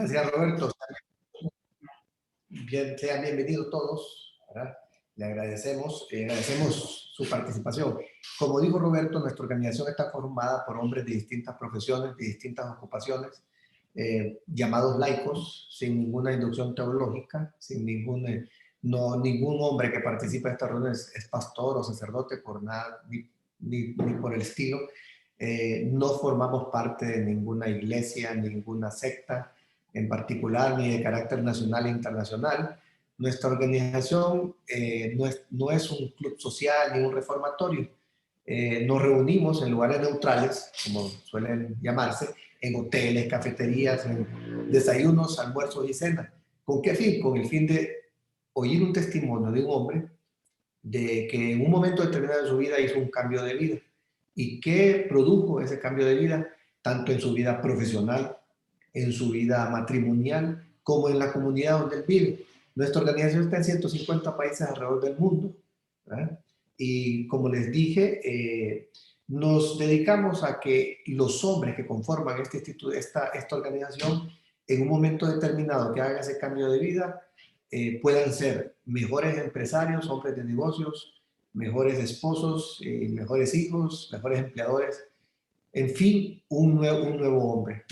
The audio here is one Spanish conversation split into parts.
Gracias, Roberto. Bien, sean bienvenidos todos, ¿verdad? Le agradecemos su participación. Como dijo Roberto, nuestra organización está formada por hombres de distintas profesiones, de distintas ocupaciones, llamados laicos, sin ninguna inducción teológica, sin ningún hombre que participa en esta reunión es pastor o sacerdote por nada, ni por el estilo. No formamos parte de ninguna iglesia, ninguna secta en particular, ni de carácter nacional e internacional. Nuestra organización no es un club social ni un reformatorio. Nos reunimos en lugares neutrales, como suelen llamarse, en hoteles, cafeterías, en desayunos, almuerzos y cenas. ¿Con qué fin? Con el fin de oír un testimonio de un hombre de que en un momento determinado de su vida hizo un cambio de vida. ¿Y qué produjo ese cambio de vida? Tanto en su vida profesional, en su vida matrimonial, como en la comunidad donde él vive. Nuestra organización está en 150 países alrededor del mundo, ¿verdad? Y como les dije, nos dedicamos a que los hombres que conforman esta organización, en un momento determinado que hagan ese cambio de vida, puedan ser mejores empresarios, hombres de negocios, mejores esposos, mejores hijos, mejores empleadores, en fin, un nuevo hombre.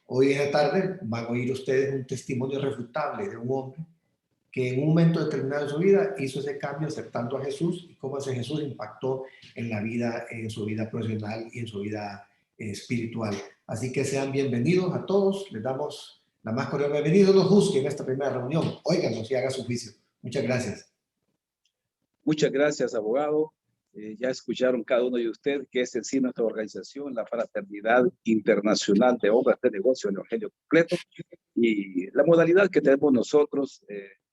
Hoy en la tarde van a oír ustedes un testimonio refutable de un hombre que en un momento determinado de su vida hizo ese cambio aceptando a Jesús y cómo ese Jesús impactó en su vida profesional y en su vida espiritual. Así que sean bienvenidos a todos, les damos la más cordial bienvenida, no juzguen en esta primera reunión, óiganos y haga su juicio. Muchas gracias. Muchas gracias, abogado. Ya escucharon cada uno de ustedes que es en sí nuestra organización, la Fraternidad Internacional de Hombres de Negocio en Evangelio Completo, y la modalidad que tenemos nosotros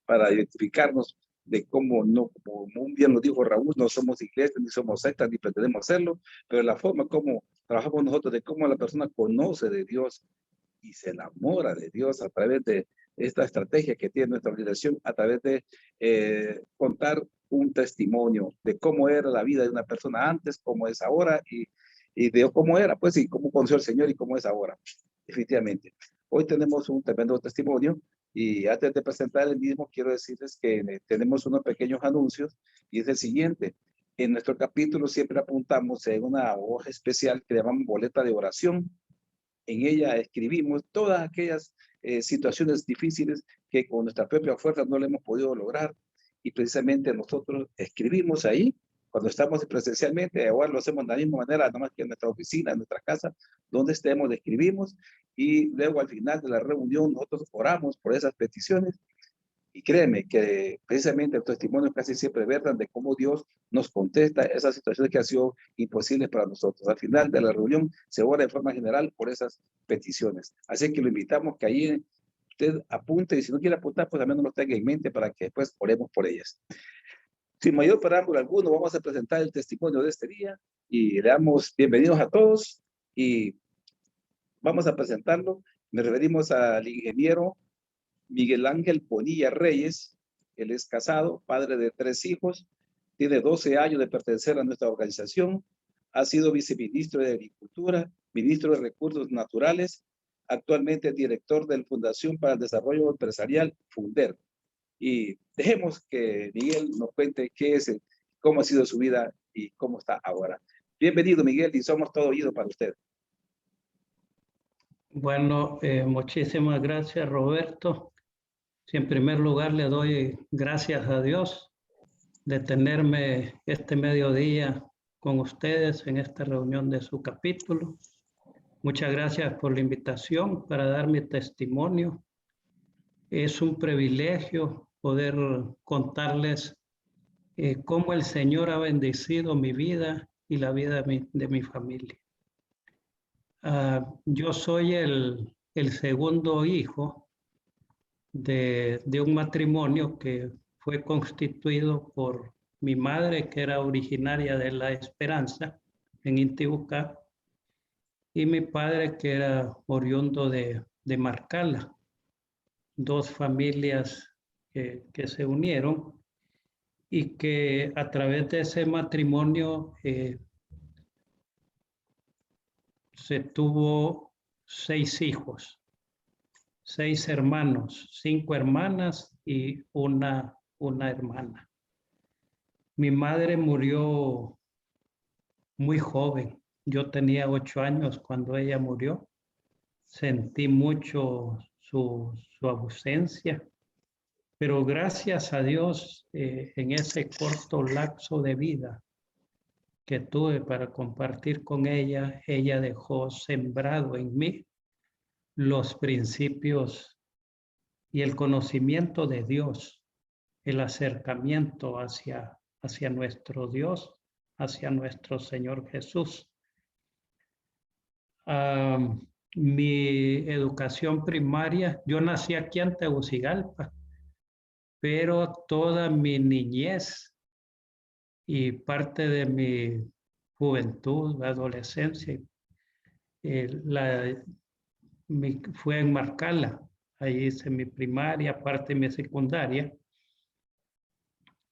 para identificarnos de cómo no, como muy bien lo dijo Raúl, no somos iglesias, ni somos sectas, ni pretendemos hacerlo, pero la forma como trabajamos nosotros, de cómo la persona conoce de Dios y se enamora de Dios a través de esta estrategia que tiene nuestra organización, a través de contar un testimonio de cómo era la vida de una persona antes, cómo es ahora y de cómo era, pues, y cómo conoció al Señor y cómo es ahora. Definitivamente. Hoy tenemos un tremendo testimonio y antes de presentar el mismo, quiero decirles que tenemos unos pequeños anuncios y es el siguiente. En nuestro capítulo siempre apuntamos en una hoja especial que llamamos boleta de oración. En ella escribimos todas aquellas situaciones difíciles que con nuestra propia fuerza no le hemos podido lograr. Y precisamente nosotros escribimos ahí, cuando estamos presencialmente, ahora lo hacemos de la misma manera, nomás que en nuestra oficina, en nuestra casa, donde estemos, escribimos, y luego al final de la reunión nosotros oramos por esas peticiones. Y créeme que precisamente el testimonio casi siempre verdan de cómo Dios nos contesta esas situaciones que han sido imposibles para nosotros. Al final de la reunión se ora de forma general por esas peticiones. Así que lo invitamos que ahí usted apunte, y si no quiere apuntar, pues al menos lo tenga en mente para que después oremos por ellas. Sin mayor preámbulo alguno, vamos a presentar el testimonio de este día y le damos bienvenidos a todos y vamos a presentarlo. Nos referimos al ingeniero Miguel Ángel Bonilla Reyes. Él es casado, padre de 3 hijos, tiene 12 años de pertenecer a nuestra organización, ha sido viceministro de Agricultura, ministro de Recursos Naturales, actualmente es director de la Fundación para el Desarrollo Empresarial, FUNDER. Y dejemos que Miguel nos cuente qué es, cómo ha sido su vida y cómo está ahora. Bienvenido, Miguel, y somos todo oído para usted. Bueno, muchísimas gracias, Roberto. Sí, en primer lugar, le doy gracias a Dios de tenerme este mediodía con ustedes en esta reunión de su capítulo. Muchas gracias por la invitación para dar mi testimonio. Es un privilegio poder contarles cómo el Señor ha bendecido mi vida y la vida de mi familia. Yo soy el segundo hijo de un matrimonio que fue constituido por mi madre, que era originaria de La Esperanza, en Intibucá, y mi padre, que era oriundo de Marcala. 2 familias que se unieron y que a través de ese matrimonio se tuvo 6 hijos. 6 hermanos, 5 hermanas y una hermana. Mi madre murió muy joven. Yo tenía 8 años cuando ella murió. Sentí mucho su ausencia, pero gracias a Dios, en ese corto lapso de vida que tuve para compartir con ella, ella dejó sembrado en mí los principios y el conocimiento de Dios, el acercamiento hacia nuestro Dios, hacia nuestro Señor Jesús. Mi educación primaria, yo nací aquí en Tegucigalpa, pero toda mi niñez y parte de mi juventud, adolescencia, fue en Marcala. Ahí hice mi primaria, parte de mi secundaria.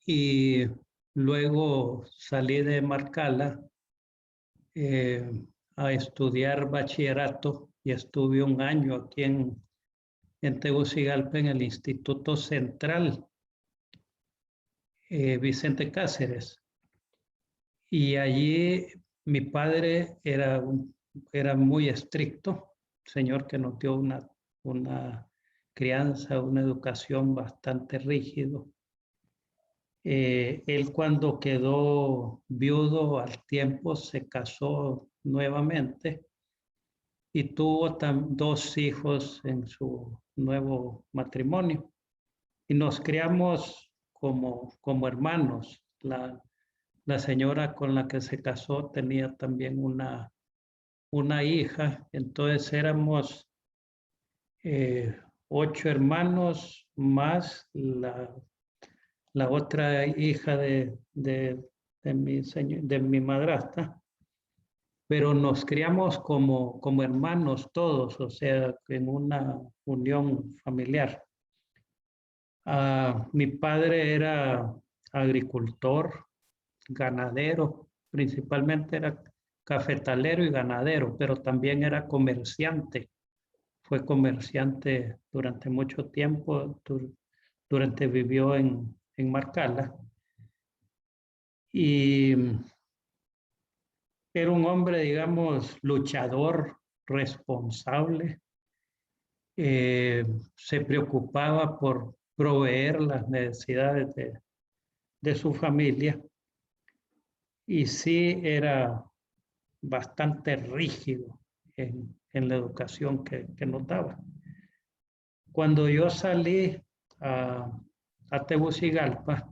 Y luego salí de Marcala a estudiar bachillerato y estuve un año aquí en Tegucigalpa en el Instituto Central Vicente Cáceres. Y allí mi padre era muy estricto, señor que nos dio una crianza, una educación bastante rígido. Él cuando quedó viudo al tiempo se casó nuevamente y tuvo 2 hijos en su nuevo matrimonio. Y nos criamos como hermanos. La señora con la que se casó tenía también una hija, entonces éramos 8 hermanos más la otra hija de mi madrastra, pero nos criamos como hermanos todos, o sea, en una unión familiar. Mi padre era agricultor, ganadero, principalmente era cafetalero y ganadero, pero también era comerciante. Fue comerciante durante mucho tiempo, vivió en Marcala. Y era un hombre, digamos, luchador, responsable. Se preocupaba por proveer las necesidades de su familia. Y sí era bastante rígido en la educación que nos daba. Cuando yo salí a Tegucigalpa,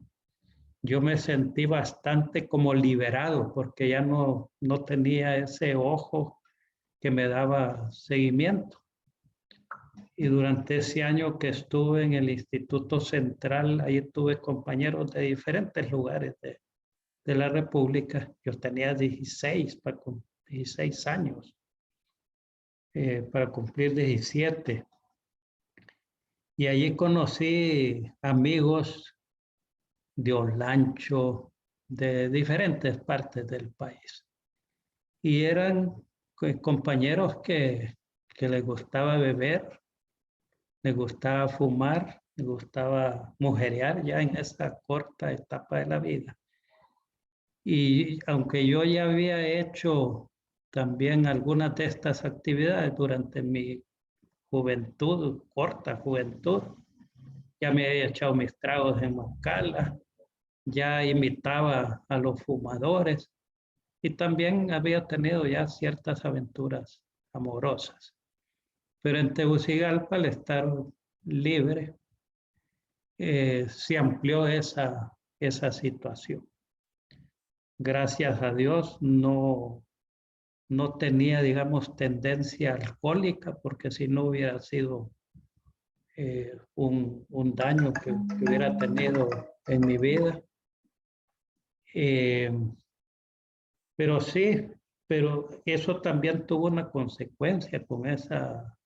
yo me sentí bastante como liberado porque ya no tenía ese ojo que me daba seguimiento. Y durante ese año que estuve en el Instituto Central, ahí tuve compañeros de diferentes lugares de la República. Yo tenía 16 años, para cumplir 17. Y allí conocí amigos de Olancho, de diferentes partes del país. Y eran compañeros que les gustaba beber, les gustaba fumar, les gustaba mujerear ya en esa corta etapa de la vida. Y aunque yo ya había hecho también algunas de estas actividades durante mi juventud, corta juventud, ya me había echado mis tragos en Marcala, ya imitaba a los fumadores y también había tenido ya ciertas aventuras amorosas. Pero en Tegucigalpa, al estar libre, se amplió esa situación. Gracias a Dios no tenía, digamos, tendencia alcohólica, porque si no hubiera sido un daño que hubiera tenido en mi vida. Pero sí, pero eso también tuvo una consecuencia con esa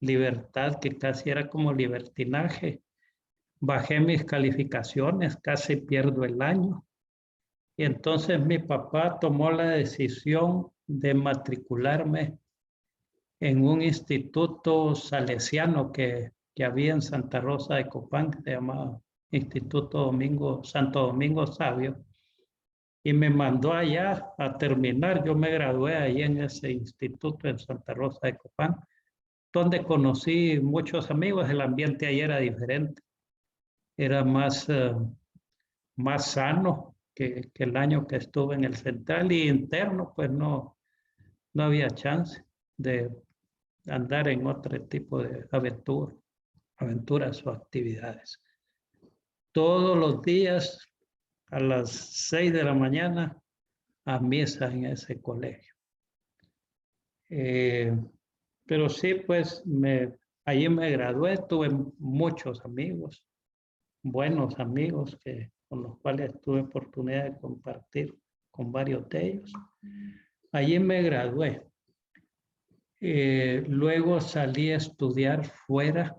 libertad que casi era como libertinaje. Bajé mis calificaciones, casi pierdo el año. Y entonces mi papá tomó la decisión de matricularme en un instituto salesiano que había en Santa Rosa de Copán, que se llamaba Instituto Santo Domingo Sabio, y me mandó allá a terminar. Yo me gradué ahí en ese instituto en Santa Rosa de Copán, donde conocí muchos amigos. El ambiente ahí era diferente, era más sano que el año que estuve en el central, y interno pues no había chance de andar en otro tipo de aventuras o actividades. Todos los días a las 6 de la mañana a misa en ese colegio. Pero sí, pues allí me gradué, tuve muchos amigos, buenos amigos con los cuales tuve oportunidad de compartir con varios de ellos. Allí me gradué. Luego salí a estudiar fuera.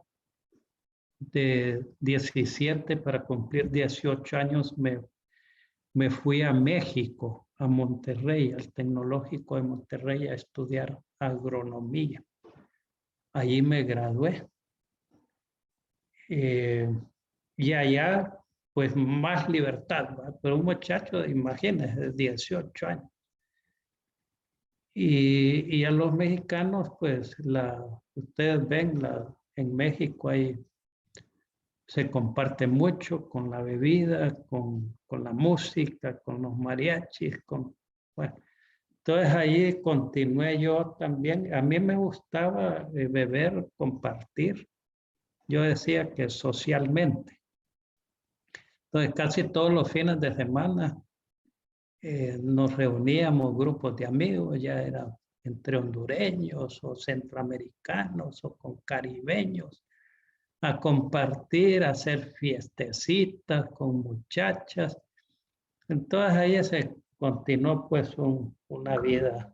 De 17 para cumplir 18 años me fui a México, a Monterrey, al Tecnológico de Monterrey, a estudiar agronomía. Allí me gradué. Y allá, pues más libertad, ¿verdad? Pero un muchacho, imagínense, de 18 años. Y a los mexicanos, pues ustedes ven, en México se comparte mucho con la bebida, con la música, con los mariachis, bueno. Entonces ahí continué yo también. A mí me gustaba beber, compartir. Yo decía que socialmente. Entonces casi todos los fines de semana nos reuníamos grupos de amigos, ya era entre hondureños o centroamericanos o con caribeños, a compartir, a hacer fiestecitas con muchachas. Entonces ahí se continuó pues una vida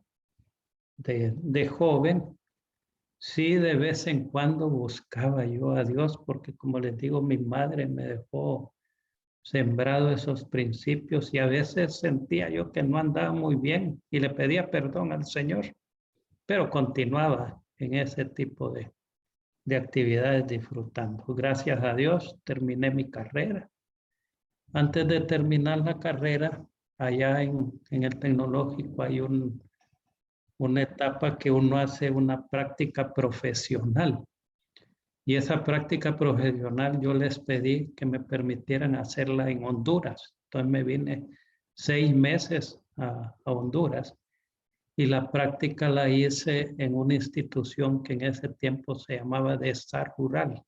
de joven. Sí, de vez en cuando buscaba yo a Dios, porque como les digo, mi madre me dejó sembrado esos principios, y a veces sentía yo que no andaba muy bien y le pedía perdón al Señor, pero continuaba en ese tipo de actividades disfrutando. Gracias a Dios terminé mi carrera. Antes de terminar la carrera, allá en el tecnológico hay una etapa que uno hace una práctica profesional. Y esa práctica profesional yo les pedí que me permitieran hacerla en Honduras. Entonces me vine 6 meses a Honduras, y la práctica la hice en una institución que en ese tiempo se llamaba Desarrollo Rural.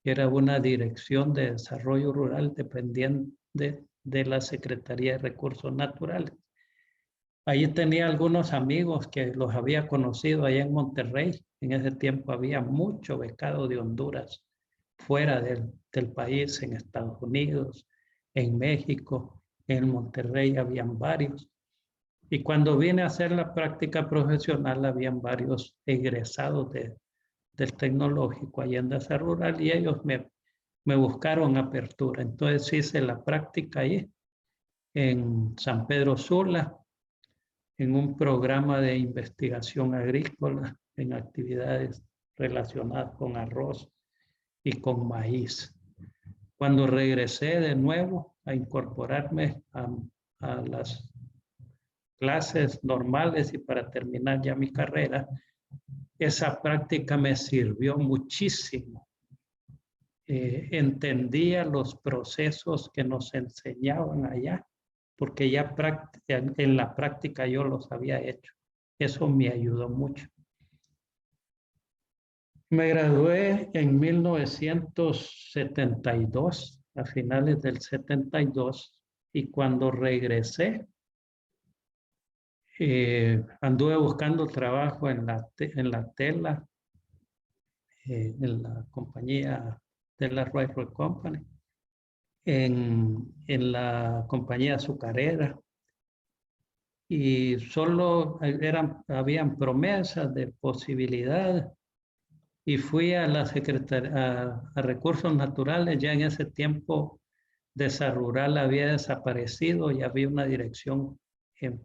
Era una dirección de desarrollo rural dependiente de la Secretaría de Recursos Naturales. Allí tenía algunos amigos que los había conocido allá en Monterrey. En ese tiempo había mucho becado de Honduras fuera del país, en Estados Unidos, en México, en Monterrey habían varios. Y cuando vine a hacer la práctica profesional, habían varios egresados del tecnológico allá en Desarrollo Rural, y ellos me buscaron apertura. Entonces hice la práctica ahí en San Pedro Sula, en un programa de investigación agrícola, en actividades relacionadas con arroz y con maíz. Cuando regresé de nuevo a incorporarme a las clases normales y para terminar ya mi carrera, esa práctica me sirvió muchísimo. Entendía los procesos que nos enseñaban allá, porque ya en la práctica yo los había hecho. Eso me ayudó mucho. Me gradué en 1972, a finales del 72, y cuando regresé, anduve buscando trabajo en la tela, en la compañía de la Railroad Company, en la compañía azucarera, y solo habían promesas de posibilidad, y fui a la Secretaría a Recursos Naturales. Ya en ese tiempo Desarrollo Rural había desaparecido y había una dirección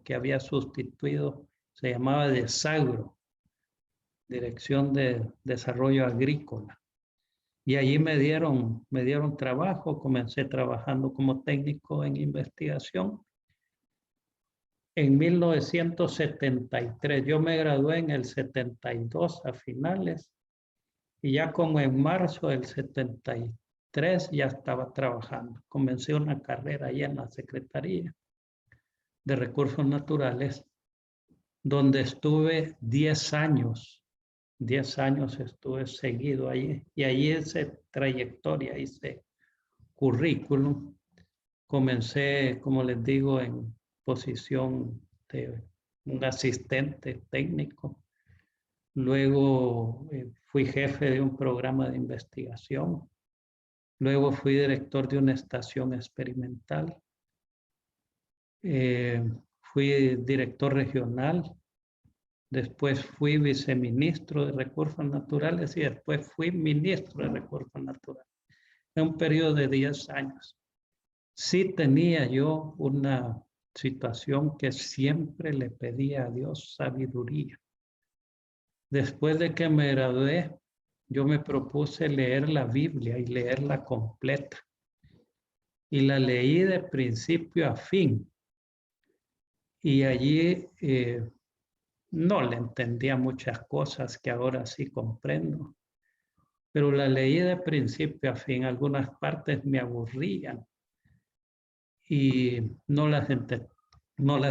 que había sustituido, se llamaba Desagro. Dirección de Desarrollo Agrícola. Y allí me dieron trabajo, comencé trabajando como técnico en investigación. En 1973, yo me gradué en el 72 a finales, y ya como en marzo del 73 ya estaba trabajando. Comencé una carrera allá en la Secretaría de Recursos Naturales, donde estuve 10 años. 10 años estuve seguido allí, y allí hice trayectoria, hice currículum. Comencé, como les digo, en posición de un asistente técnico. Luego fui jefe de un programa de investigación. Luego fui director de una estación experimental. Fui director regional. Después fui viceministro de Recursos Naturales y después fui ministro de Recursos Naturales. En un periodo de 10 años. Sí tenía yo una situación que siempre le pedía a Dios sabiduría. Después de que me gradué, yo me propuse leer la Biblia y leerla completa. Y la leí de principio a fin. Y allí no le entendía muchas cosas que ahora sí comprendo. Pero la leí de principio a fin. Algunas partes me aburrían y no las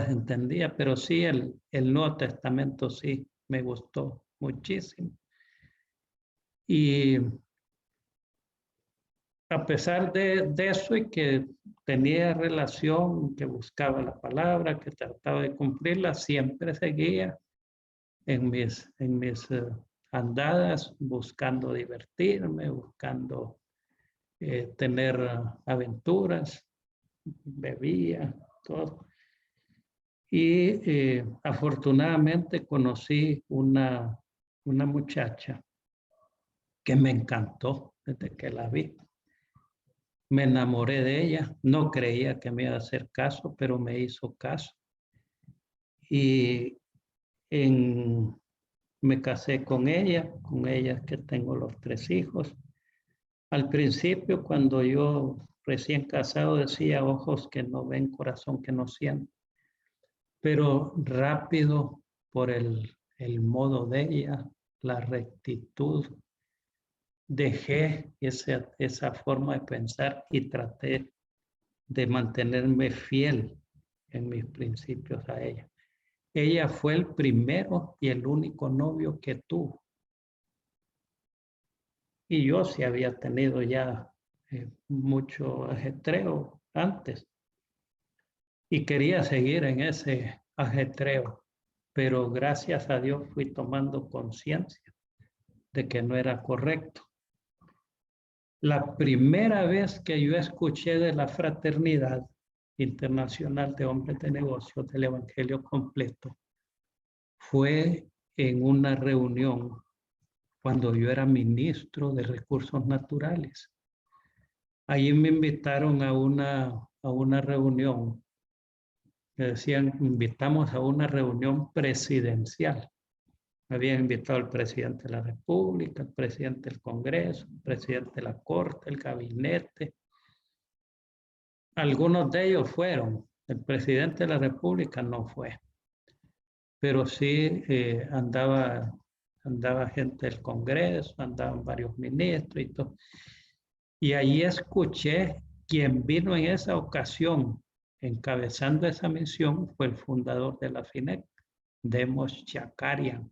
entendía, pero sí el Nuevo Testamento sí me gustó muchísimo. Y a pesar de eso, y que tenía relación, que buscaba la palabra, que trataba de cumplirla, siempre seguía en mis andadas, buscando divertirme, buscando tener aventuras, bebía, todo. Y afortunadamente conocí una muchacha que me encantó desde que la vi. Me enamoré de ella, no creía que me iba a hacer caso, pero me hizo caso. Y me casé con ella que tengo los 3 hijos. Al principio, cuando yo recién casado, decía ojos que no ven, corazón que no siente. Pero rápido, por el modo de ella, la rectitud, dejé esa forma de pensar y traté de mantenerme fiel en mis principios a ella. Ella fue el primero y el único novio que tuvo. Y yo sí había tenido ya mucho ajetreo antes. Y quería seguir en ese ajetreo. Pero gracias a Dios fui tomando conciencia de que no era correcto. La primera vez que yo escuché de la Fraternidad Internacional de Hombres de Negocios del Evangelio Completo fue en una reunión cuando yo era ministro de Recursos Naturales. Allí me invitaron a una reunión. Me decían, invitamos a una reunión presidencial. Me habían invitado el presidente de la República, el presidente del Congreso, el presidente de la Corte, el gabinete. Algunos de ellos fueron. El presidente de la República no fue. Pero sí andaba gente del Congreso, andaban varios ministros y todo. Y ahí escuché, quien vino en esa ocasión encabezando esa misión fue el fundador de la FINEC, Demos Shakarian.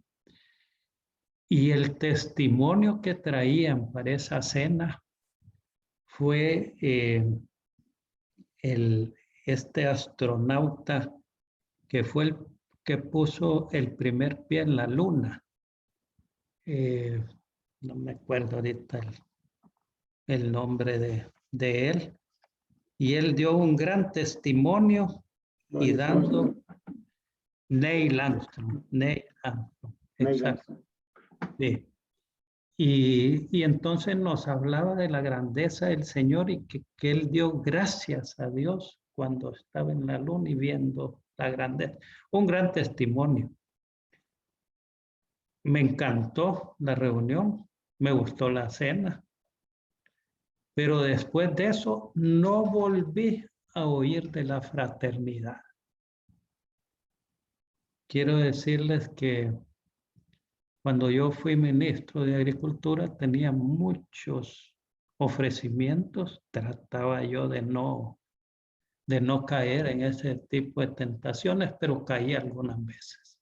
Y el testimonio que traían para esa cena fue este astronauta que fue el que puso el primer pie en la luna. No me acuerdo ahorita el nombre de él. Y él dio un gran testimonio y dando Neil Armstrong. Exacto. Sí. Y entonces nos hablaba de la grandeza del Señor y que él dio gracias a Dios cuando estaba en la luna y viendo la grandeza. Un gran testimonio. Me encantó la reunión, me gustó la cena, pero después de eso no volví a oír de la fraternidad. Quiero decirles que cuando yo fui ministro de Agricultura tenía muchos ofrecimientos, trataba yo de no caer en ese tipo de tentaciones, pero caí algunas veces.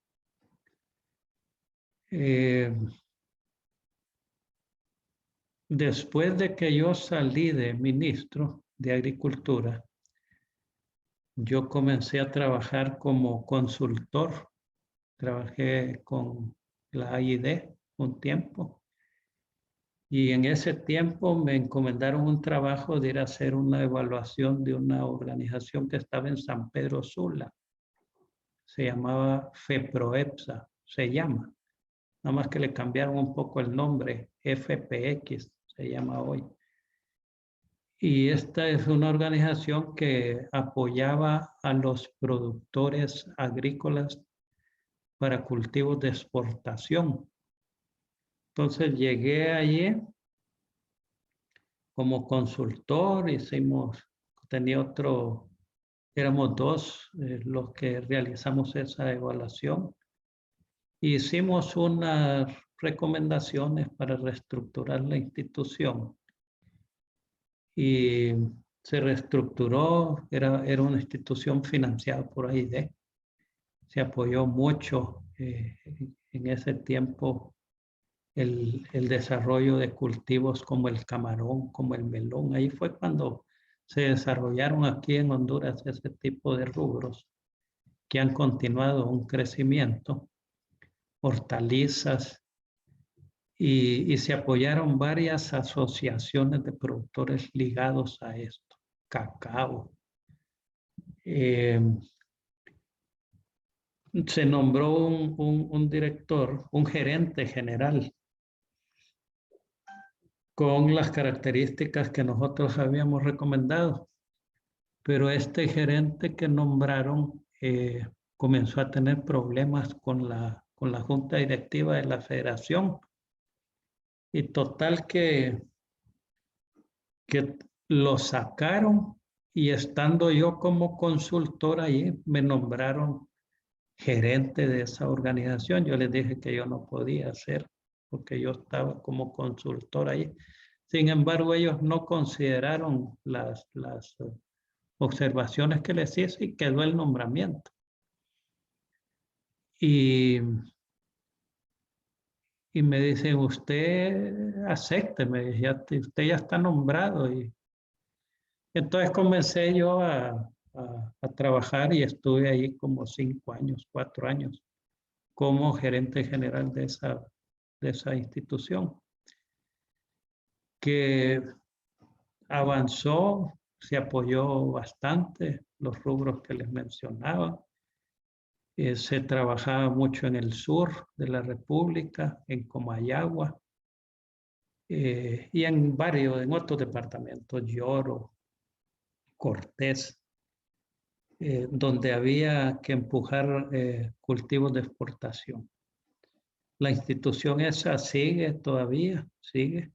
Después de que yo salí de ministro de Agricultura, yo comencé a trabajar como consultor. Trabajé con la AID un tiempo y en ese tiempo me encomendaron un trabajo de ir a hacer una evaluación de una organización que estaba en San Pedro Sula. Se llamaba FEPROEPSA, se llama. Nada más que le cambiaron un poco el nombre, FPX se llama hoy. Y esta es una organización que apoyaba a los productores agrícolas para cultivos de exportación. Entonces llegué allí como consultor, éramos dos los que realizamos esa evaluación. Hicimos unas recomendaciones para reestructurar la institución y se reestructuró, era una institución financiada por AID. Se apoyó mucho en ese tiempo el desarrollo de cultivos como el camarón, como el melón. Ahí fue cuando se desarrollaron aquí en Honduras ese tipo de rubros que han continuado un crecimiento, hortalizas, y se apoyaron varias asociaciones de productores ligados a esto, cacao. Se nombró un director, un gerente general, con las características que nosotros habíamos recomendado. Pero este gerente que nombraron comenzó a tener problemas con la junta directiva de la federación. Y total que lo sacaron y estando yo como consultor ahí, me nombraron gerente de esa organización. Yo les dije que yo no podía hacer porque yo estaba como consultor ahí. Sin embargo, ellos no consideraron las observaciones que les hice y quedó el nombramiento. Y me dicen, usted acépteme, usted ya está nombrado. Y entonces comencé yo a trabajar y estuve ahí como 5 años, 4 años, como gerente general de esa institución, que avanzó, se apoyó bastante los rubros que les mencionaba. Se trabajaba mucho en el sur de la República, en Comayagua, y en otros departamentos, Lloro, Cortés, donde había que empujar cultivos de exportación. La institución esa sigue todavía, sigue.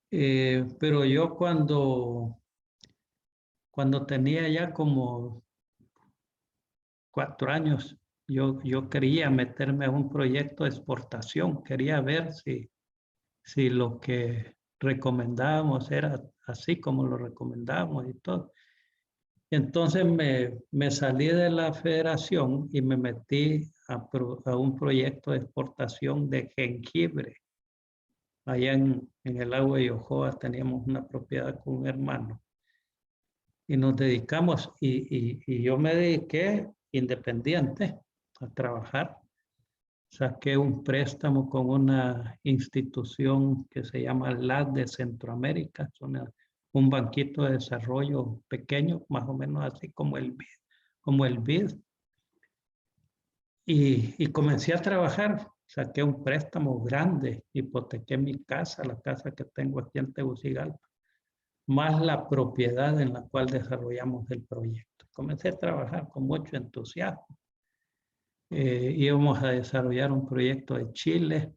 Pero yo cuando tenía ya como 4 años, yo quería meterme a un proyecto de exportación, quería ver si lo que recomendábamos era así como lo recomendábamos y todo. Entonces me salí de la federación y me metí a un proyecto de exportación de jengibre. Allá en el lago de Yojoa teníamos una propiedad con un hermano. Y nos dedicamos, y yo me dediqué independiente a trabajar. Saqué un préstamo con una institución que se llama LAD de Centroamérica, un banquito de desarrollo pequeño, más o menos así como el BID. Y comencé a trabajar, saqué un préstamo grande, hipotequé mi casa, la casa que tengo aquí en Tegucigalpa, más la propiedad en la cual desarrollamos el proyecto. Comencé a trabajar con mucho entusiasmo. íbamos a desarrollar un proyecto de chile,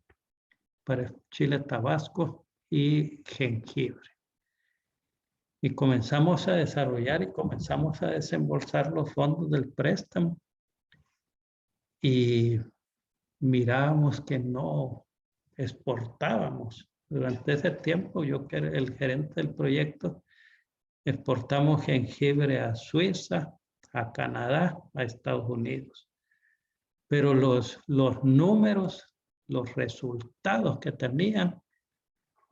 para chile tabasco y jengibre. Y comenzamos a desarrollar y comenzamos a desembolsar los fondos del préstamo. Y mirábamos que no exportábamos. Durante ese tiempo, yo que era el gerente del proyecto, exportamos jengibre a Suiza, a Canadá, a Estados Unidos. Pero los números, los resultados que tenían,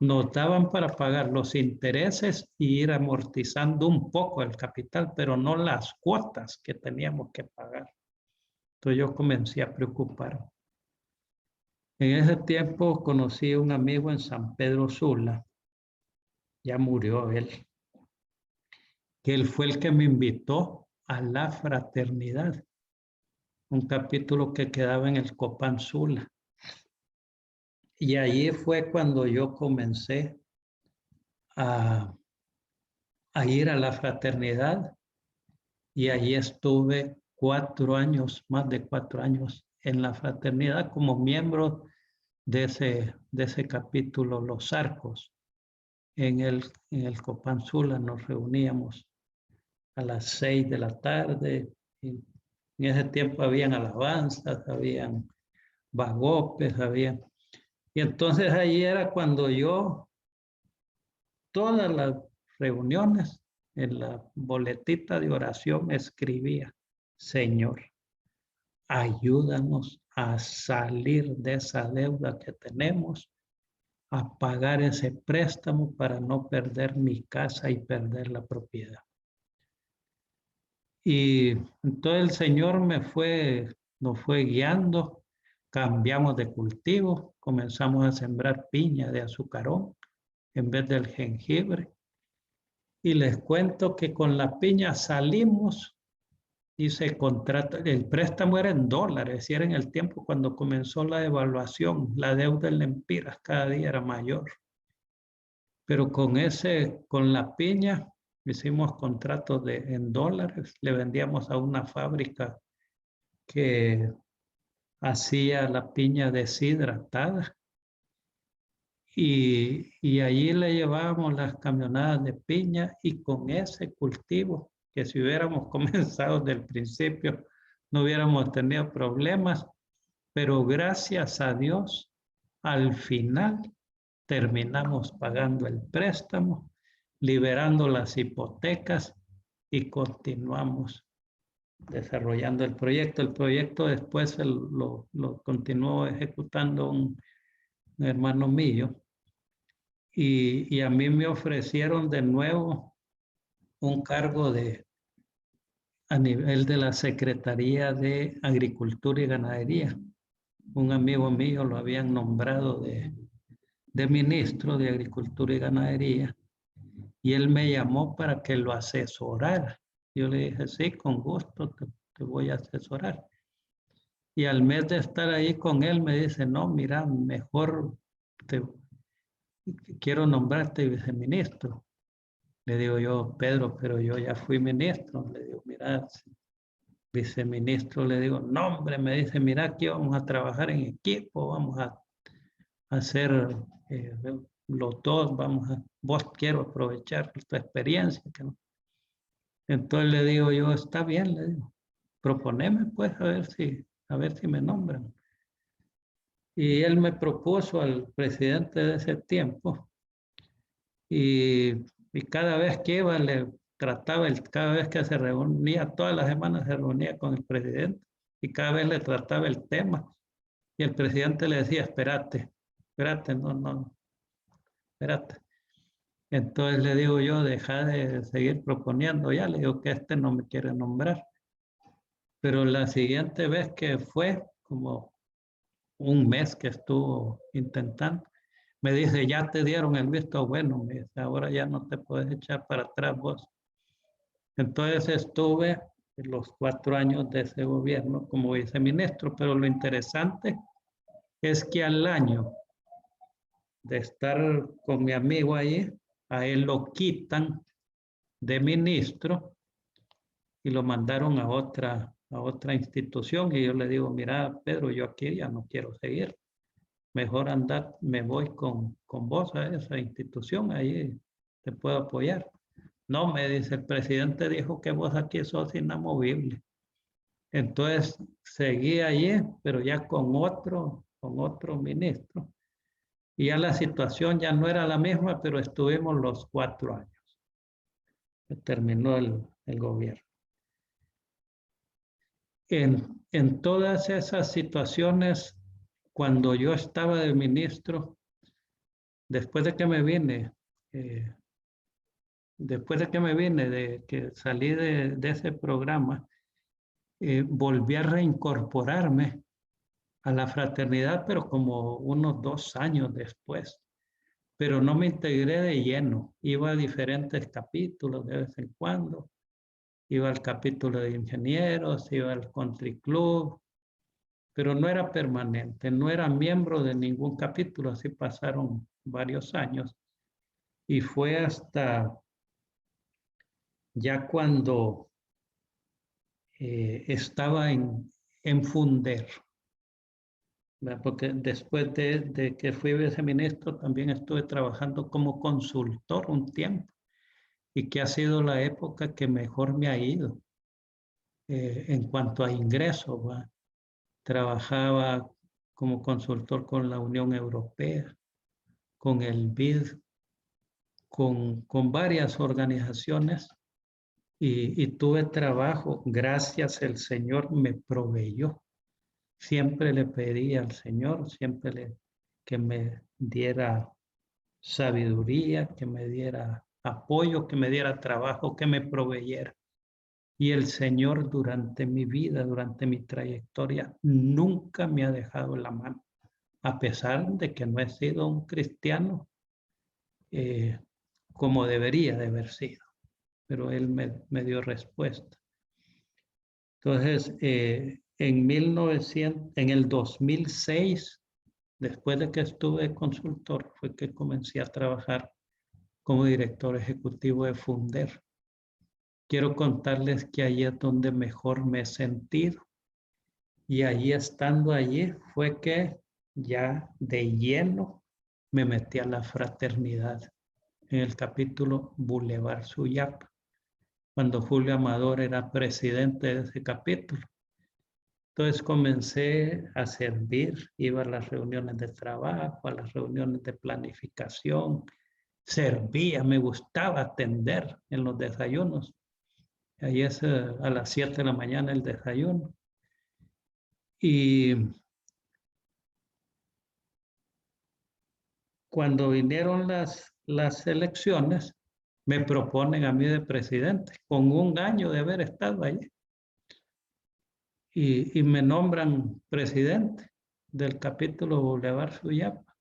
nos daban para pagar los intereses y ir amortizando un poco el capital, pero no las cuotas que teníamos que pagar. Entonces yo comencé a preocuparme. En ese tiempo conocí a un amigo en San Pedro Sula, ya murió él, que él fue el que me invitó a la fraternidad, un capítulo que quedaba en el Copán Sula. Y allí fue cuando yo comencé a ir a la fraternidad y allí estuve 4 años, más de 4 años en la fraternidad como miembro de ese capítulo, Los Arcos. En el Copán Sula nos reuníamos a las 6 de la tarde. En ese tiempo habían alabanzas, habían bagopes, habían... Y entonces ahí era cuando yo, todas las reuniones, en la boletita de oración escribía: Señor, ayúdanos a salir de esa deuda que tenemos, a pagar ese préstamo para no perder mi casa y perder la propiedad. Y entonces el Señor nos fue guiando, cambiamos de cultivo, comenzamos a sembrar piña de azucarón en vez del jengibre. Y les cuento que con la piña salimos y se contrata, el préstamo era en dólares, y era en el tiempo cuando comenzó la devaluación, la deuda en lempiras cada día era mayor. Pero con la piña hicimos contratos en dólares, le vendíamos a una fábrica que hacía la piña deshidratada. Y allí le llevábamos las camionadas de piña, y con ese cultivo, que si hubiéramos comenzado desde el principio, no hubiéramos tenido problemas, pero gracias a Dios, al final terminamos pagando el préstamo, liberando las hipotecas y continuamos desarrollando el proyecto. El proyecto después lo continuó ejecutando un hermano mío, y a mí me ofrecieron de nuevo un cargo a nivel de la Secretaría de Agricultura y Ganadería. Un amigo mío lo habían nombrado de ministro de Agricultura y Ganadería, y él me llamó para que lo asesorara. Yo le dije, sí, con gusto te voy a asesorar. Y al mes de estar ahí con él me dice, no, mira, mejor quiero nombrarte viceministro. Le digo yo, Pedro, pero yo ya fui ministro. Le digo, mira, viceministro, le digo, no, hombre, me dice, mira, aquí vamos a trabajar en equipo, vamos a hacer los dos, vos quiero aprovechar tu experiencia. Entonces le digo yo, está bien, le digo, proponeme pues a ver si me nombran. Y él me propuso al presidente de ese tiempo, y cada vez que iba le trataba, cada vez que se reunía, todas las semanas se reunía con el presidente, y cada vez le trataba el tema, y el presidente le decía, espérate, no, espérate. Entonces le digo yo, deja de seguir proponiendo, ya le digo que no me quiere nombrar. Pero la siguiente vez que fue, como un mes que estuvo intentando, me dice, ya te dieron el visto bueno, me dice, ahora ya no te puedes echar para atrás vos. Entonces estuve los 4 años de ese gobierno como viceministro, pero lo interesante es que al año de estar con mi amigo ahí, a él lo quitan de ministro y lo mandaron a otra institución y yo le digo, mira, Pedro, yo aquí ya no quiero seguir. Mejor andar, me voy con vos a esa institución, ahí te puedo apoyar. No, me dice, el presidente dijo que vos aquí sos inamovible. Entonces seguí allí, pero ya con otro ministro. Y ya la situación ya no era la misma, pero estuvimos los 4 años. Terminó el gobierno. En todas esas situaciones, cuando yo estaba de ministro, después de que me vine, de que salí de ese programa, volví a reincorporarme a la fraternidad, pero como unos 2 años después. Pero no me integré de lleno. Iba a diferentes capítulos de vez en cuando. Iba al capítulo de ingenieros, iba al country club, pero no era permanente, no era miembro de ningún capítulo. Así pasaron varios años. Y fue hasta ya cuando estaba en Funder, ¿verdad? Porque después de que fui viceministro también estuve trabajando como consultor un tiempo y que ha sido la época que mejor me ha ido en cuanto a ingresos, ¿verdad? Trabajaba como consultor con la Unión Europea, con el BID, con varias organizaciones y tuve trabajo. Gracias, el Señor me proveyó. Siempre le pedí al Señor, que me diera sabiduría, que me diera apoyo, que me diera trabajo, que me proveyera. Y el Señor durante mi vida, durante mi trayectoria, nunca me ha dejado la mano, a pesar de que no he sido un cristiano como debería de haber sido. Pero Él me dio respuesta. Entonces, en el 2006, después de que estuve consultor, fue que comencé a trabajar como director ejecutivo de Funder. Quiero contarles que allí es donde mejor me he sentido. Y allí, estando allí, fue que ya de lleno me metí a la fraternidad en el capítulo Boulevard Suyapa, cuando Julio Amador era presidente de ese capítulo. Entonces comencé a servir, iba a las reuniones de trabajo, a las reuniones de planificación, servía, me gustaba atender en los desayunos. Ahí es a las 7 de la mañana el desayuno. Y cuando vinieron las elecciones, me proponen a mí de presidente, con 1 año de haber estado allí. Y me nombran presidente del capítulo Boulevard Suyapa.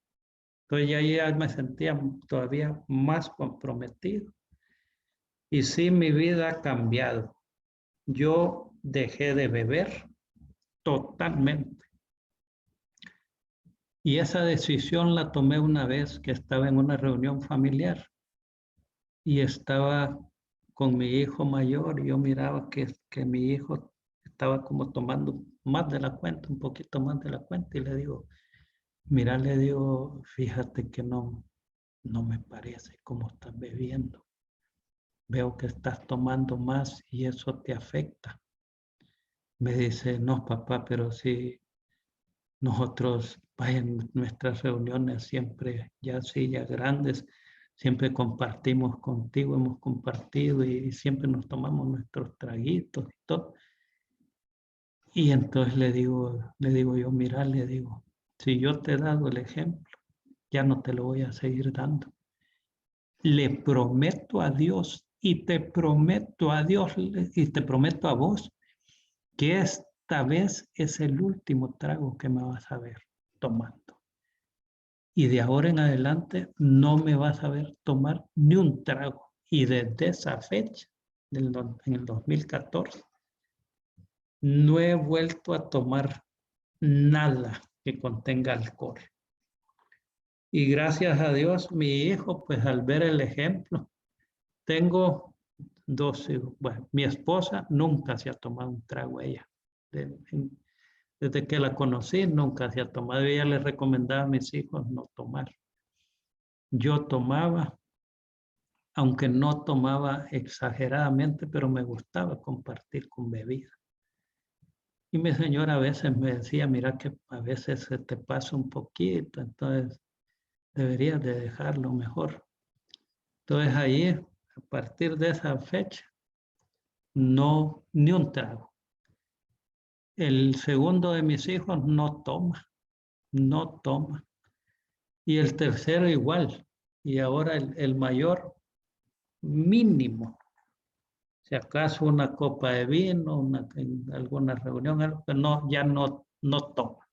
Entonces ya me sentía todavía más comprometido. Y sí, mi vida ha cambiado. Yo dejé de beber totalmente. Y esa decisión la tomé una vez que estaba en una reunión familiar y estaba con mi hijo mayor y yo miraba que mi hijo estaba como tomando más de la cuenta, un poquito más de la cuenta, y le digo, mira, le digo, fíjate que no me parece cómo estás bebiendo. Veo que estás tomando más y eso te afecta. Me dice, no, papá, pero sí, nosotros en nuestras reuniones siempre, ya grandes, siempre compartimos contigo, hemos compartido y siempre nos tomamos nuestros traguitos y todo. Y entonces le digo yo, mira, le digo, si yo te he dado el ejemplo, ya no te lo voy a seguir dando. Le prometo a Dios y te prometo a Dios y te prometo a vos que esta vez es el último trago que me vas a ver tomando. Y de ahora en adelante no me vas a ver tomar ni un trago. Y desde esa fecha, en el 2014, no he vuelto a tomar nada que contenga alcohol. Y gracias a Dios, mi hijo, pues al ver el ejemplo, tengo 2 hijos. Bueno, mi esposa nunca se ha tomado un trago ella. desde que la conocí nunca se ha tomado. Ella le recomendaba a mis hijos no tomar. Yo tomaba, aunque no tomaba exageradamente, pero me gustaba compartir con bebida. Y mi señora a veces me decía, mira que a veces se te pasa un poquito, entonces deberías de dejarlo mejor. Entonces ahí, a partir de esa fecha, no, ni un trago. El segundo de mis hijos no toma, no toma. Y el tercero igual. Y ahora el mayor mínimo. Si acaso una copa de vino, en alguna reunión, algo, pero no, ya no toma.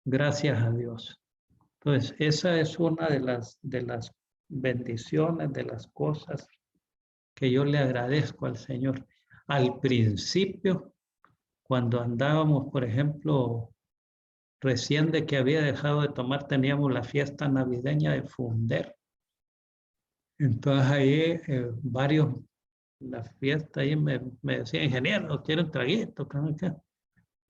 Gracias a Dios. Entonces, esa es una de las bendiciones, de las cosas que yo le agradezco al Señor. Al principio, cuando andábamos, por ejemplo, recién de que había dejado de tomar, teníamos la fiesta navideña de Funder. Entonces ahí la fiesta ahí me decía, ingeniero, quiero un traguito.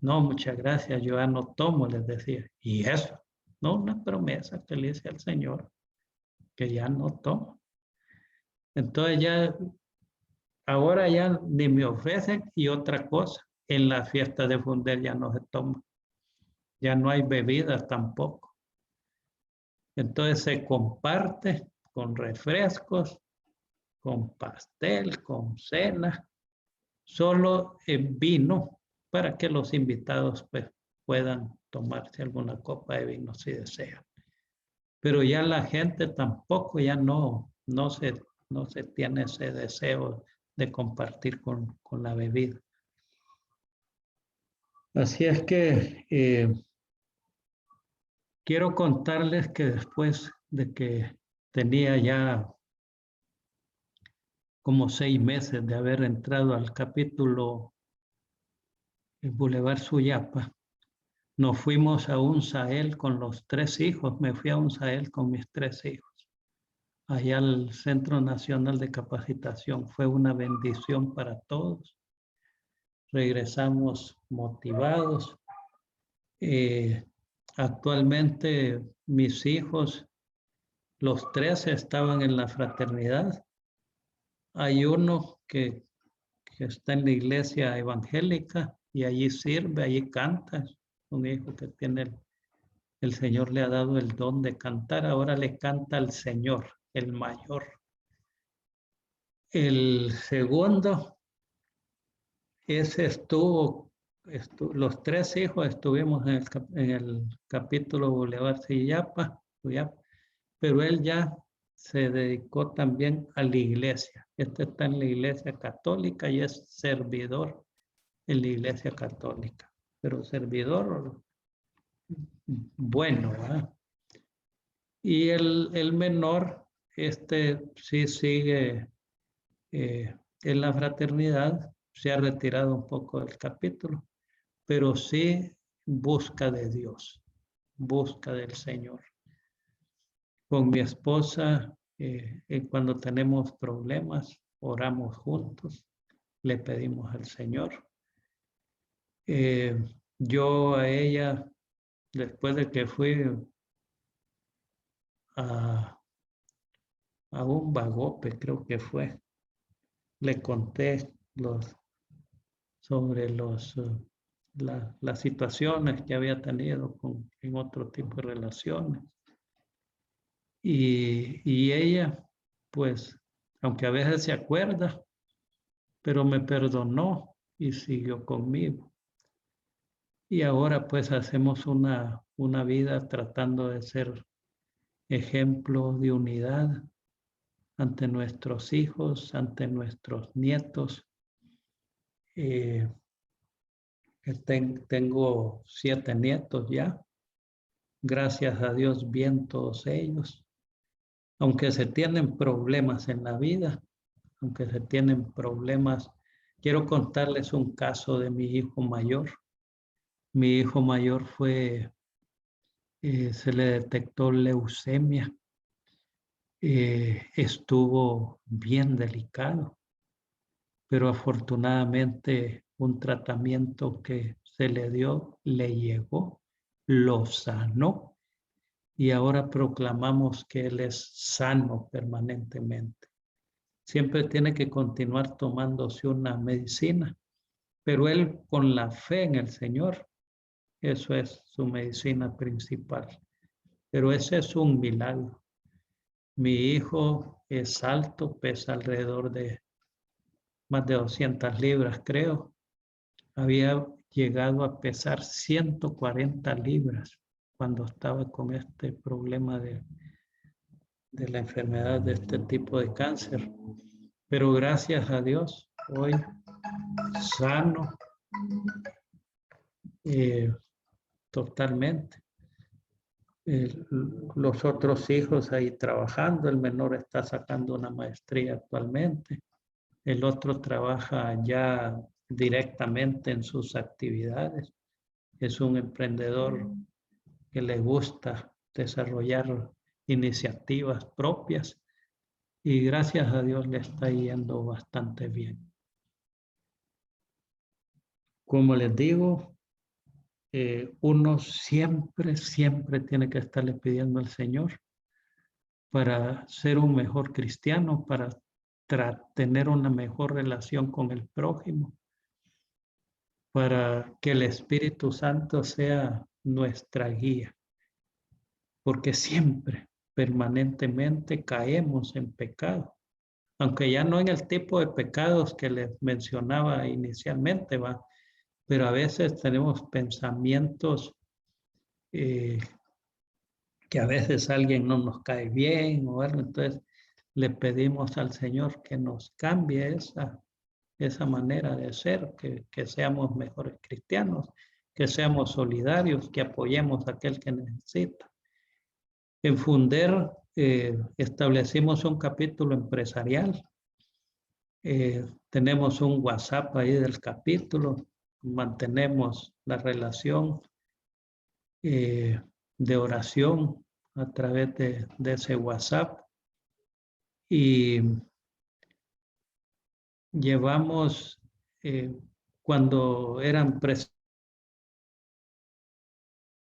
No, muchas gracias, yo ya no tomo, les decía. ¿Y eso? No, una promesa que le hice al Señor, que ya no tomo. Entonces ya, ahora ya ni me ofrecen. Y otra cosa, en la fiesta de Funder ya no se toma. Ya no hay bebidas tampoco. Entonces se comparte con refrescos, con pastel, con cena, solo en vino para que los invitados pues, puedan tomarse alguna copa de vino si desean. Pero ya la gente tampoco ya no se tiene ese deseo de compartir con la bebida. Así es que quiero contarles que después de que tenía ya como 6 meses de haber entrado al capítulo el Boulevard Suyapa, nos fuimos a un Sahel con los 3 hijos. Me fui a un Sahel con mis 3 hijos, allá al Centro Nacional de Capacitación. Fue una bendición para todos. Regresamos motivados. Actualmente mis hijos, los 3 estaban en la fraternidad. Hay uno que está en la iglesia evangélica y allí sirve, allí canta. Un hijo que tiene el Señor le ha dado el don de cantar. Ahora le canta al Señor, el mayor. El segundo, ese los 3 hijos estuvimos en el capítulo Boulevard Suyapa, pero él ya se dedicó también a la iglesia. Este está en la iglesia católica y es servidor en la iglesia católica, pero servidor bueno, ¿verdad? Y el menor, sí sigue en la fraternidad, se ha retirado un poco del capítulo, pero sí busca de Dios, busca del Señor. Con mi esposa, cuando tenemos problemas, oramos juntos, le pedimos al Señor. Yo a ella, después de que fui a un Bagope, creo que fue, le conté sobre las situaciones que había tenido en otro tipo de relaciones. Y ella, pues, aunque a veces se acuerda, pero me perdonó y siguió conmigo. Y ahora pues hacemos una vida tratando de ser ejemplo de unidad ante nuestros hijos, ante nuestros nietos. Tengo 7 nietos ya. Gracias a Dios, bien todos ellos. Aunque se tienen problemas en la vida, aunque se tienen problemas, quiero contarles un caso de mi hijo mayor. Mi hijo mayor se le detectó leucemia. Estuvo bien delicado, pero afortunadamente un tratamiento que se le dio, le llegó, lo sanó y ahora proclamamos que él es sano permanentemente. Siempre tiene que continuar tomándose una medicina, pero él con la fe en el Señor, eso es su medicina principal. Pero ese es un milagro. Mi hijo es alto, pesa alrededor de más de 200 libras, creo. Había llegado a pesar 140 libras cuando estaba con este problema de la enfermedad de este tipo de cáncer. Pero gracias a Dios, hoy sano totalmente. Los otros hijos ahí trabajando, el menor está sacando una maestría actualmente, el otro trabaja ya directamente en sus actividades, es un emprendedor que le gusta desarrollar iniciativas propias y gracias a Dios le está yendo bastante bien. Como les digo, uno siempre tiene que estarle pidiendo al Señor para ser un mejor cristiano, para tener una mejor relación con el prójimo, para que el Espíritu Santo sea nuestra guía, porque siempre, permanentemente caemos en pecado, aunque ya no en el tipo de pecados que les mencionaba inicialmente, ¿va? Pero a veces tenemos pensamientos que a veces alguien no nos cae bien o algo, entonces le pedimos al Señor que nos cambie esa manera de ser, que seamos mejores cristianos, que seamos solidarios, que apoyemos a aquel que necesita. En Funder establecimos un capítulo empresarial. Tenemos un WhatsApp ahí del capítulo, mantenemos la relación de oración a través de ese WhatsApp y llevamos, cuando eran presencial,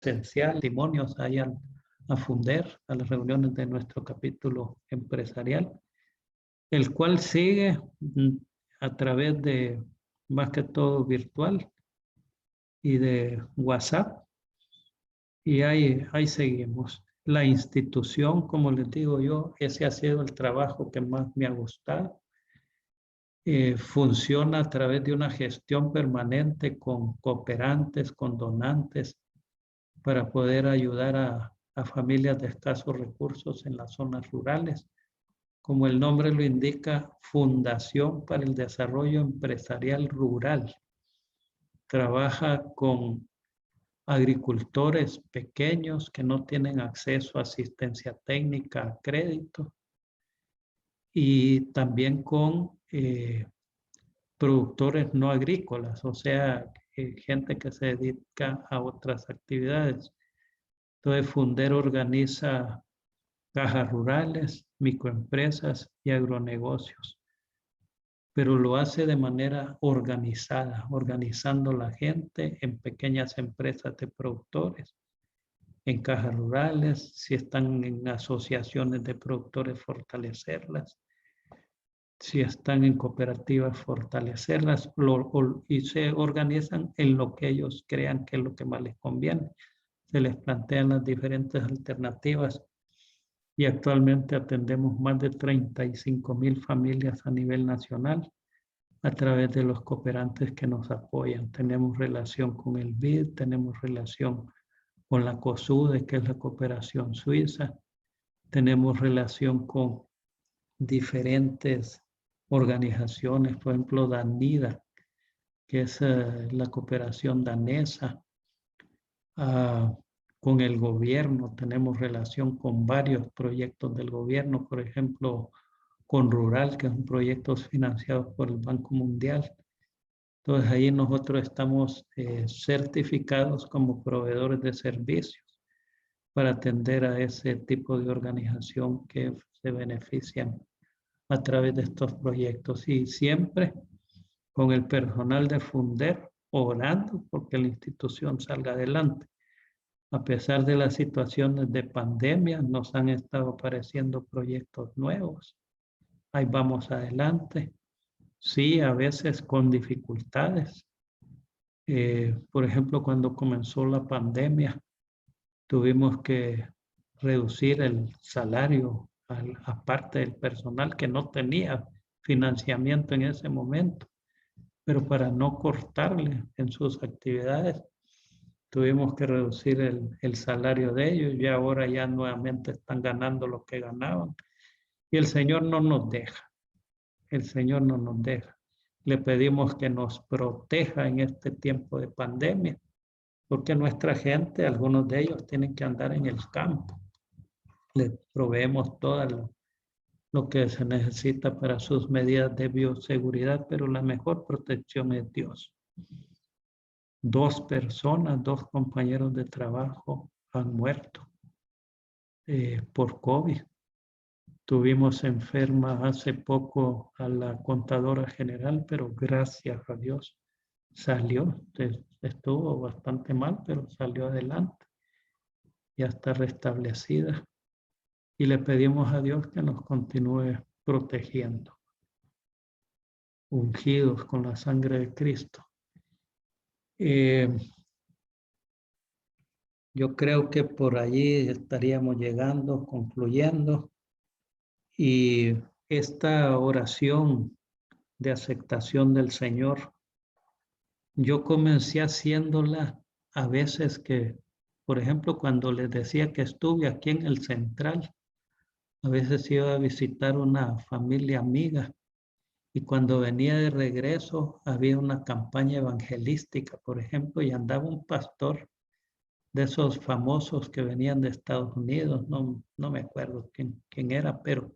testimonios ahí a Funder, a las reuniones de nuestro capítulo empresarial, el cual sigue a través de, más que todo virtual y de WhatsApp, y ahí seguimos. La institución, como les digo yo, ese ha sido el trabajo que más me ha gustado. Funciona a través de una gestión permanente con cooperantes, con donantes, para poder ayudar a familias de escasos recursos en las zonas rurales. Como el nombre lo indica, Fundación para el Desarrollo Empresarial Rural. Trabaja con agricultores pequeños que no tienen acceso a asistencia técnica, a crédito, y también con productores no agrícolas, o sea, gente que se dedica a otras actividades. Entonces, Funder organiza cajas rurales, microempresas y agronegocios, pero lo hace de manera organizada, organizando la gente en pequeñas empresas de productores, en cajas rurales, si están en asociaciones de productores, fortalecerlas, si están en cooperativas, fortalecerlas, y se organizan en lo que ellos crean que es lo que más les conviene. Se les plantean las diferentes alternativas y actualmente atendemos más de 35,000 familias a nivel nacional a través de los cooperantes que nos apoyan. Tenemos relación con el BID, tenemos relación con la COSUDE, que es la cooperación suiza, tenemos relación con diferentes organizaciones, por ejemplo, DANIDA, que es la cooperación danesa. Con el gobierno tenemos relación con varios proyectos del gobierno, por ejemplo, con Rural, que es un proyecto financiado por el Banco Mundial. Entonces ahí nosotros estamos certificados como proveedores de servicios para atender a ese tipo de organización que se benefician a través de estos proyectos. Y siempre con el personal de Funder, orando porque la institución salga adelante. A pesar de las situaciones de pandemia, nos han estado apareciendo proyectos nuevos. Ahí vamos adelante. Sí, a veces con dificultades. Por ejemplo, cuando comenzó la pandemia, tuvimos que reducir el salario a parte del personal que no tenía financiamiento en ese momento, pero para no cortarle en sus actividades, tuvimos que reducir el salario de ellos y ahora ya nuevamente están ganando lo que ganaban. Y el Señor no nos deja, el Señor no nos deja. Le pedimos que nos proteja en este tiempo de pandemia, porque nuestra gente, algunos de ellos tienen que andar en el campo. Les proveemos todo lo que se necesita para sus medidas de bioseguridad, pero la mejor protección es Dios. 2 personas, 2 compañeros de trabajo han muerto por COVID. Tuvimos enferma hace poco a la contadora general, pero gracias a Dios salió. Estuvo bastante mal, pero salió adelante. Ya está restablecida. Y le pedimos a Dios que nos continúe protegiendo, ungidos con la sangre de Cristo. Yo creo que por allí estaríamos llegando, concluyendo. Y esta oración de aceptación del Señor, yo comencé haciéndola a veces que, por ejemplo, cuando les decía que estuve aquí en el Central, a veces iba a visitar una familia amiga y cuando venía de regreso había una campaña evangelística, por ejemplo, y andaba un pastor de esos famosos que venían de Estados Unidos, no me acuerdo quién era, pero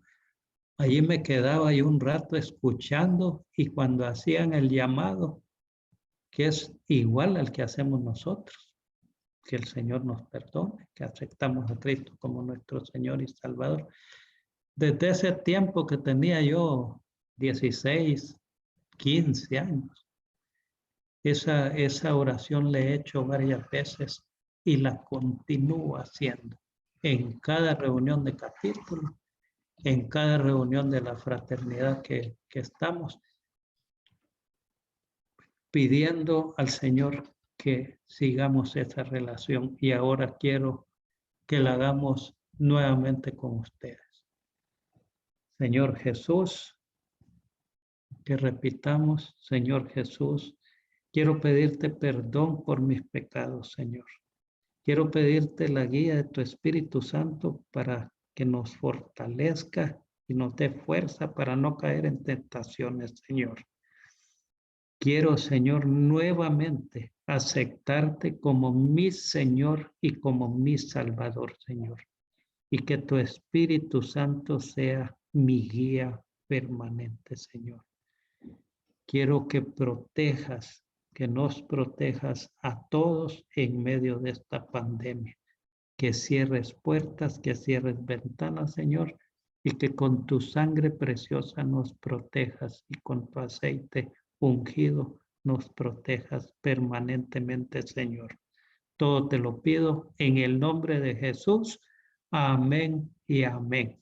allí me quedaba ahí un rato escuchando y cuando hacían el llamado, que es igual al que hacemos nosotros, que el Señor nos perdone, que aceptamos a Cristo como nuestro Señor y Salvador. Desde ese tiempo que tenía yo 16, 15 años, esa oración la he hecho varias veces y la continúo haciendo en cada reunión de capítulo, en cada reunión de la fraternidad que estamos, pidiendo al Señor que sigamos esa relación y ahora quiero que la hagamos nuevamente con ustedes. Señor Jesús, que repitamos, Señor Jesús, quiero pedirte perdón por mis pecados, Señor. Quiero pedirte la guía de tu Espíritu Santo para que nos fortalezca y nos dé fuerza para no caer en tentaciones, Señor. Quiero, Señor, nuevamente aceptarte como mi Señor y como mi Salvador, Señor. Y que tu Espíritu Santo sea mi guía permanente, Señor. Quiero que protejas, que nos protejas a todos en medio de esta pandemia. Que cierres puertas, que cierres ventanas, Señor, y que con tu sangre preciosa nos protejas y con tu aceite ungido nos protejas permanentemente, Señor. Todo te lo pido en el nombre de Jesús. Amén y amén.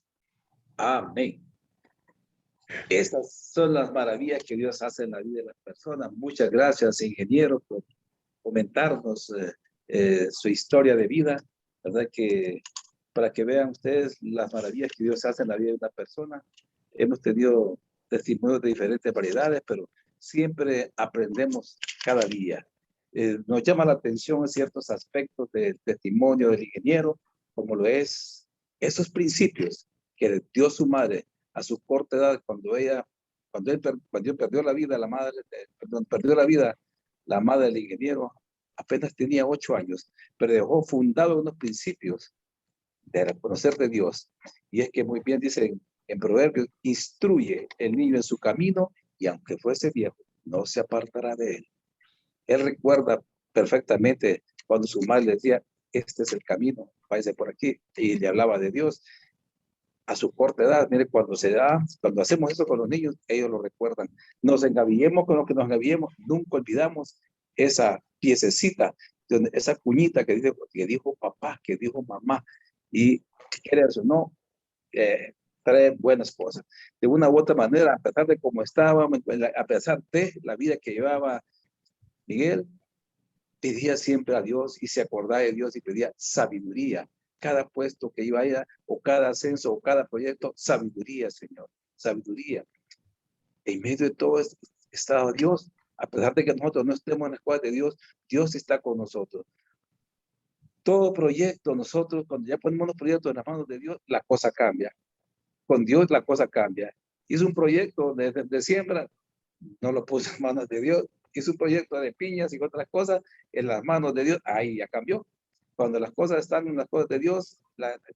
Amén. Estas son las maravillas que Dios hace en la vida de las personas. Muchas gracias, ingeniero, por comentarnos su historia de vida, ¿verdad? Que para que vean ustedes las maravillas que Dios hace en la vida de una persona. Hemos tenido testimonios de diferentes variedades, pero siempre aprendemos cada día. Nos llama la atención ciertos aspectos del testimonio del ingeniero, como lo es esos principios que dio su madre a su corta edad, cuando él perdió la vida, perdió la vida la madre del ingeniero, apenas tenía 8 años, pero dejó fundado unos principios de reconocer de Dios. Y es que muy bien dicen en Proverbios, instruye el niño en su camino y aunque fuese viejo, no se apartará de él. Él recuerda perfectamente cuando su madre le decía, este es el camino, váyase por aquí, y le hablaba de Dios. a su corta edad. Mire, cuando hacemos eso con los niños, ellos lo recuerdan. Nos engavillemos con lo que nos engavillemos, nunca olvidamos esa piececita, esa cuñita que dijo papá, que dijo mamá, y quiere eso, no, trae buenas cosas. De una u otra manera, a pesar de cómo estaba, a pesar de la vida que llevaba Miguel, pedía siempre a Dios y se acordaba de Dios y pedía sabiduría. Cada puesto que iba allá, o cada ascenso, o cada proyecto, sabiduría, Señor, sabiduría. En medio de todo está Dios. A pesar de que nosotros no estemos en la escuela de Dios, Dios está con nosotros. Todo proyecto, nosotros, cuando ya ponemos los proyectos en las manos de Dios, la cosa cambia. Con Dios la cosa cambia. Hizo un proyecto de siembra, no lo puso en manos de Dios. Hizo un proyecto de piñas y otras cosas en las manos de Dios, ahí ya cambió. Cuando las cosas están en las cosas de Dios,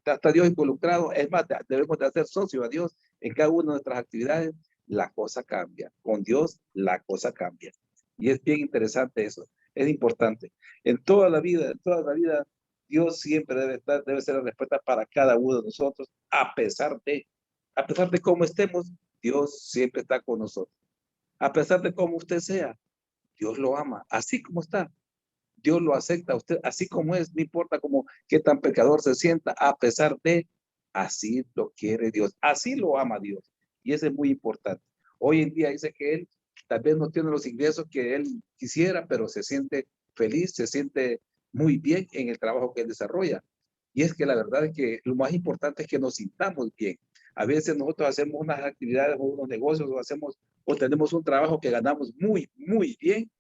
está Dios involucrado. Es más, debemos de hacer socio a Dios en cada una de nuestras actividades. La cosa cambia. Con Dios la cosa cambia. Y es bien interesante eso. Es importante. En toda la vida, Dios siempre debe ser la respuesta para cada uno de nosotros, a pesar de cómo estemos, Dios siempre está con nosotros. A pesar de cómo usted sea, Dios lo ama, así como está. Dios lo acepta a usted, así como es, no importa como qué tan pecador se sienta, a pesar de, así lo quiere Dios, así lo ama Dios. Y eso es muy importante. Hoy en día dice que él tal vez no tiene los ingresos que él quisiera, pero se siente feliz, se siente muy bien en el trabajo que él desarrolla. Y es que la verdad es que lo más importante es que nos sintamos bien. A veces nosotros hacemos unas actividades o unos negocios o tenemos un trabajo que ganamos muy, muy bien,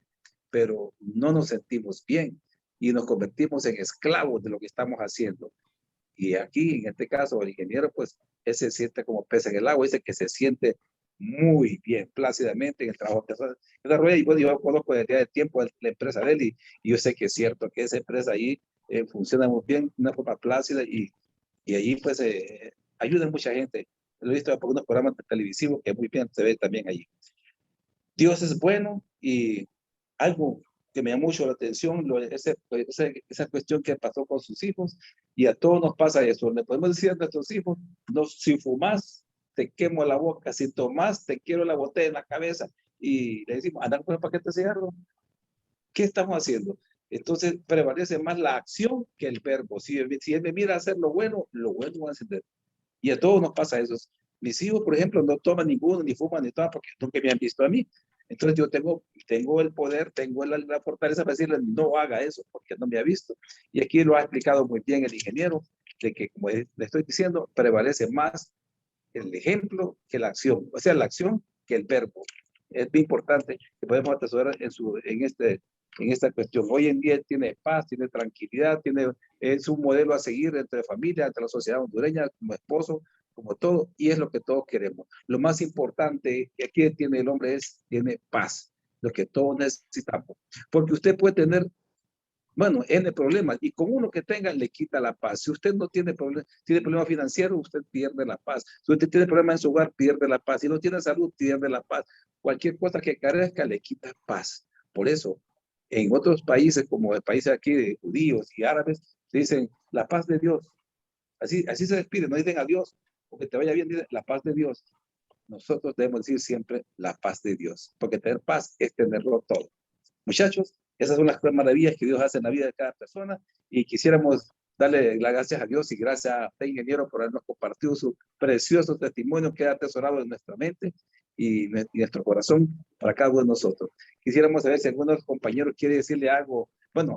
pero no nos sentimos bien y nos convertimos en esclavos de lo que estamos haciendo. Y aquí, en este caso, el ingeniero, pues, él se siente como pez en el agua, dice que se siente muy bien, plácidamente en el trabajo que desarrolla. Y bueno, yo conozco desde hace tiempo la empresa de él y yo sé que es cierto que esa empresa ahí funciona muy bien, de una forma plácida y allí, pues, ayuda a mucha gente. Lo he visto por unos programas televisivos que muy bien se ve también allí. Dios es bueno y algo que me llama mucho la atención, esa cuestión que pasó con sus hijos, y a todos nos pasa eso. Le podemos decir a nuestros hijos, no, si fumas, te quemo la boca, si tomas, te quiero la botella en la cabeza, y le decimos, andan con el paquete de cigarro. ¿Qué estamos haciendo? Entonces prevalece más la acción que el verbo. Si él me mira a hacer lo bueno va a encender. Y a todos nos pasa eso. Mis hijos, por ejemplo, no toman ninguno, ni fuman, ni toman, porque nunca me han visto a mí. Entonces yo tengo el poder, tengo la fortaleza para decirle, no haga eso, porque no me ha visto. Y aquí lo ha explicado muy bien el ingeniero, de que, como le estoy diciendo, prevalece más el ejemplo que la acción. O sea, la acción que el verbo. Es muy importante que podemos atesorar en esta cuestión. Hoy en día tiene paz, tiene tranquilidad, es un modelo a seguir entre familia, entre la sociedad hondureña, como esposo, como todo, y es lo que todos queremos. Lo más importante que aquí tiene el hombre tiene paz, lo que todos necesitamos. Porque usted puede tener, bueno, N problemas, y con uno que tenga le quita la paz. Si usted no tiene problema financiero, usted pierde la paz. Si usted tiene problemas en su hogar, pierde la paz. Si no tiene salud, pierde la paz. Cualquier cosa que carezca le quita paz. Por eso, en otros países, como el país aquí de judíos y árabes, dicen la paz de Dios. Así se despide, no dicen adiós, porque te vaya bien, dicen la paz de Dios. Nosotros debemos decir siempre la paz de Dios, porque tener paz es tenerlo todo. Muchachos, esas son las maravillas que Dios hace en la vida de cada persona y quisiéramos darle las gracias a Dios y gracias a usted, ingeniero, por habernos compartido su precioso testimonio que ha atesorado en nuestra mente y nuestro corazón para cada uno de nosotros. Quisiéramos saber si alguno de los compañeros quiere decirle algo